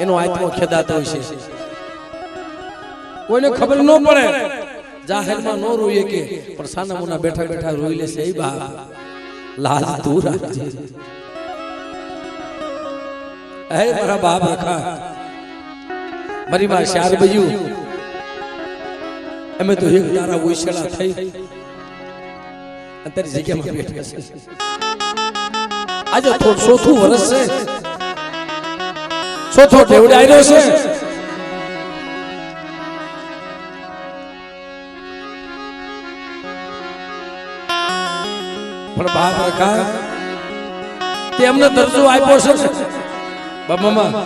એનો આત્મો ખેદાતો હોય છે કોઈને ખબર ન પડે જાહેરમાં ન રોઈએ કે પણ સાના મુના બેઠા બેઠા રોઈ લેશે એ બાપ લાજ તું રાખજે હે મારા બાપ રખા મારી માં શાર બજ્યું અમે તો એક તારા ઉછેલા થઈ અંતર જગ્યામાં બેઠા છે આજે તો ચોથું વર્ષ છે ચોથો ઢેવડે આવ્યો છે પણ બાપ રખા તેમને દરજ્જો આપ્યો છે બાબા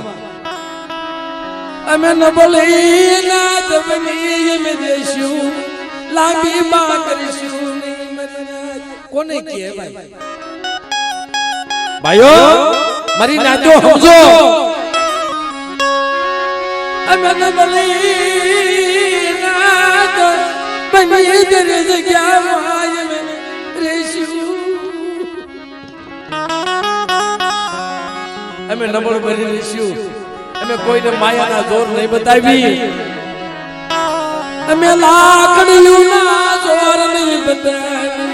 અમે ન બોલી ના દબની અમે દેશું લાંબી માં કરીશું કોને કહે ભાઈ ભાઈઓ મારી નાતો સમજો અમે ન બોલી ના દબની તેરે જગ્યામાં અમે રહેશું અમે નબળ બની રહીશું અમે કોઈને માયાના જોર નહીં બતાવી અમે લાકડીઓના જોર નહીં બતાવી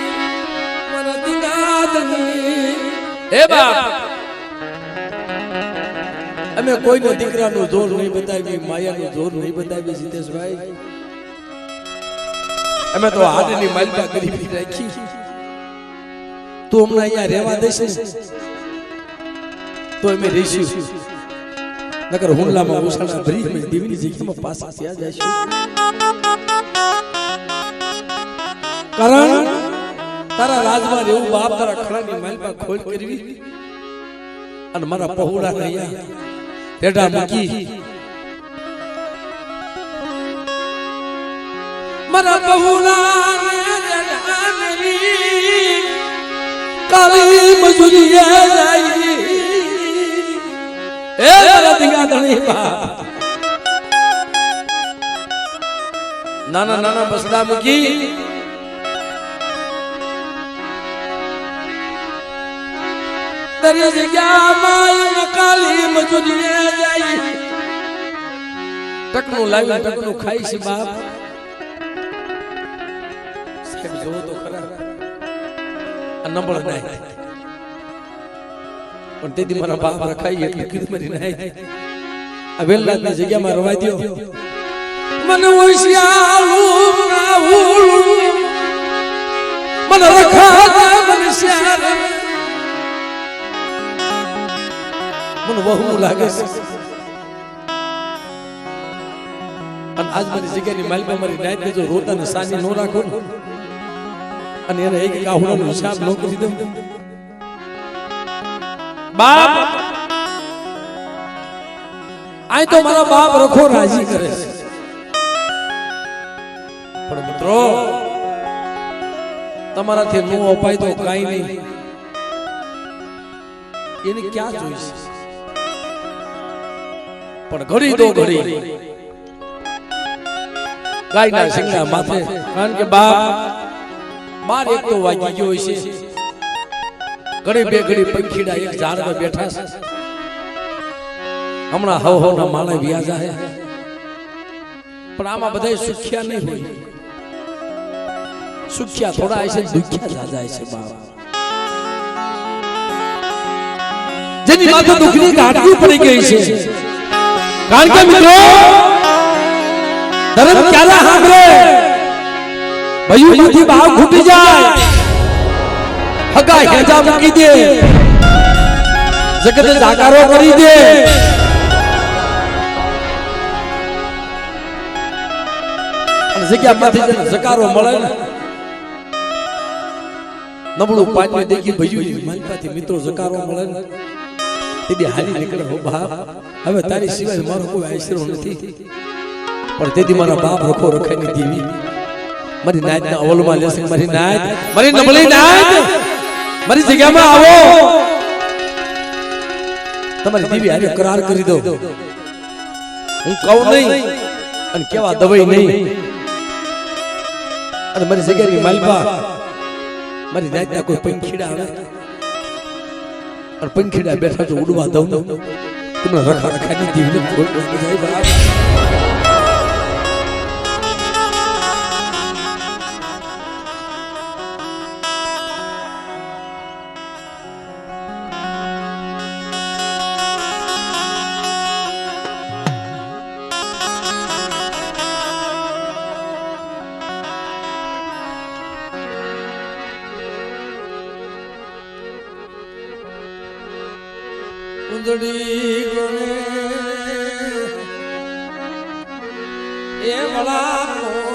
મારા દીકરાની હે બાપ અમે કોઈનો દીકરાનો જોર નહીં બતાવી માયાનો જોર નહીં બતાવી સિદ્ધેશભાઈ અમે તો હાડની માલપા કરી રાખી તું હમણાં અહીંયા રહેવા દેશે તો અમે રહીશું નકર હુમલામાં ઉછાળા ભરી અમે દેવીની જગ્યામાં પાછા ત્યાં જઈશું કારણ તારા રાજમાં રહેવું બાપ તારા ખડાની માલપા ખોલ કરવી અને મારા પહોળા અહીંયા રેડા મૂકી મારા પહોળા રેડા મેલી કાળી મજૂરીએ જાય એ તારા દીકરા ધણી બાપ નાના નાના બસડા મૂકી તારી જગ્યામાં કાલી મજૂરીએ જાય ટકનું લાવી ટકનું ખાઈ છે બાપ સાહેબ જોવો તો ખરા આ નંબર નાય પણ તેથી મારા બાપ રખાઈ એટલે કીધું મરી નાય આ વેલનાથની જગ્યામાં રવા દો મને ઓશિયાલું રાહુલ મને રખા મને શ્યાર મને બહુ લાગે છે અને આજ મારી જગ્યાની માલપા મારી નાયત જો રોતા ને સાની નો રાખો અને એને એક કાહુડાનો હિસાબ ન કરી દઉં બાપ આ તો મારા બાપ રખો રાજી કરે છે પણ મિત્રો તમારાથી નો અપાય તો કાઈ નહીં એને ક્યાં જોઈશે પણ ઘડી તો ઘડી ગાયના સિંગના માથે કારણ કે બાર એક તો વાગી ગયો છે ઘડી બે ઘડી પંખીડા એક ઝાડમાં બેઠા છે હમણાં હવ ના માળે વ્યાજા હે પણ આમાં બધા સુખ્યા નહીં હોય સુખ્યા થોડા છે દુખ્યા જાય છે બાપ જેની માથે દુખની ઘાટકી પડી ગઈ છે કારણ કે મિત્રો ધર્મ ક્યારે હાંભળે ભયુમાંથી ભાવ ખૂટી જાય હગા હેજા મૂકી દે જગત જાકારો કરી દે અને જગ્યામાંથી જેને જકારો મળે ને નબળું પાણી દેખી ભયું માલપાથી મિત્રો જકારો મળે ને તે હાલી નીકળે હો બાપ હવે તારી સિવાય મારો કોઈ આશરો નથી પણ તેથી મારા બાપ રખો રખાની દેવી મારી નાયતના અવલમાં લેશે મારી નાયત મારી નબળી નાયત મારી જગ્યામાં આવો તમારી દેવી આને કરાર કરી દો હું કહું નહીં અને કેવા દવાઈ નહીં અને મારી જગ્યાની માલપા મારી નાયતના કોઈ પંખીડા આવે અને પંખીડા બેઠા તો ઉડવા દઉં તમને રખા રખાની દીવને કોઈ જાય બાપ ઉંદડી ગણે એ વળા